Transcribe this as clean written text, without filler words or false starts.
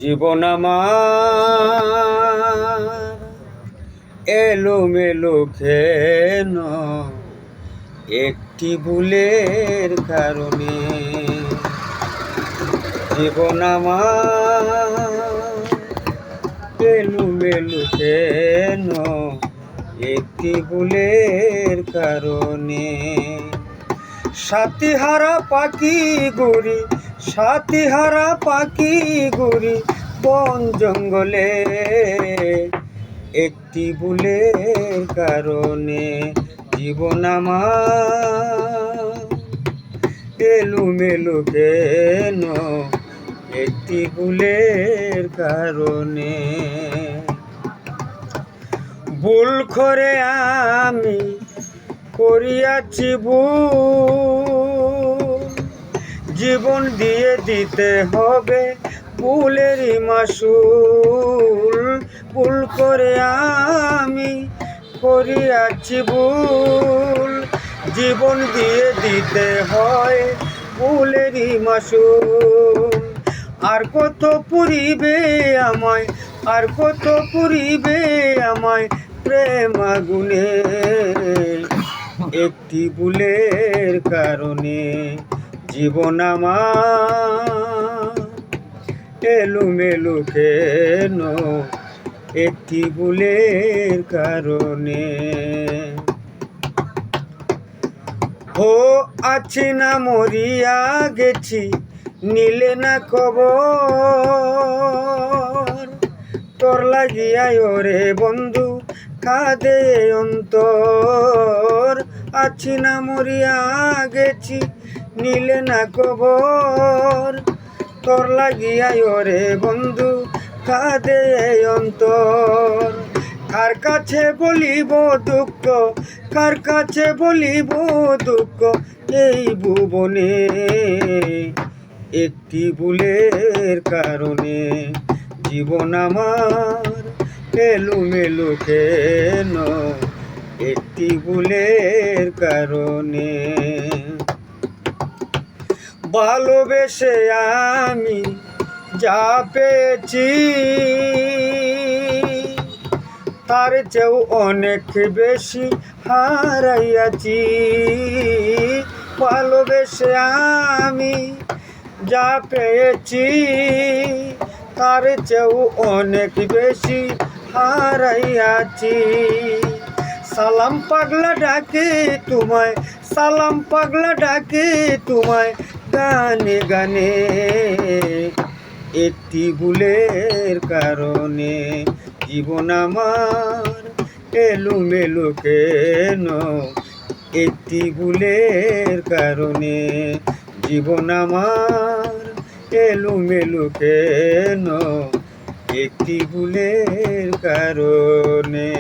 জীবন আমার এলোমেলো কেন একটি ভুলের কারণে। জীবন আমার এলোমেলো কেন একটি ভুলের কারণে। সাথীহারা পাখি ঘুরি, সাথীহারা পাখি ঘুরি বন জঙ্গলে একটি ভুলের কারণে। জীবন আমার এলোমেলো কেন একটি ভুলের কারণে। ভুল করে আমি করিয়াছি ভুল, জীবন দিয়ে দিতে হবে ভুলেরই মাসুল। ভুল করে আমি করিয়াছি ভুল, জীবন দিয়ে দিতে হয় ভুলেরই মাসুল। আর কত পুরিবে আমায়, আর কত পুরিবে আমায় প্রেম আগুনে একটি ভুলের কারণে। জীবন আমার এলোমেলো কেন একটি ভুলের কারণে। ও আছি না মরিয়া গেছি, নিলে না খবর। তোর লাগিয়া ওরে বন্ধু কাঁদে অন্তর। আছি না মরিয়া গেছি, নিলে না খবর। তোর লাগিয়া ওরে বন্ধু কাঁদে অন্তর। কার কাছে বলিব দুঃখ, কার কাছে বলিব দুঃখ এই ভুবনে একটি ভুলের কারণে। জীবন আমার এলোমেলো কেন একটি ভুলের কারণে। ভালোবেসে আমি যা পেয়েছি তার চেয়েও অনেক বেশি হারাইয়াছি। ভালোবেসে আমি যা পেয়েছি তার চেয়েও অনেক বেশি হারাইয়াছি। সালাম পাগলা ডাকে তোমায়, সালাম পাগলা ডাকে তোমায় গানে গানে একটি ভুলের কারণে। জীবন আমার এলোমেলো কেন একটি ভুলের কারণে। জীবন আমার এলোমেলো কেন একটি ভুলের কারণে।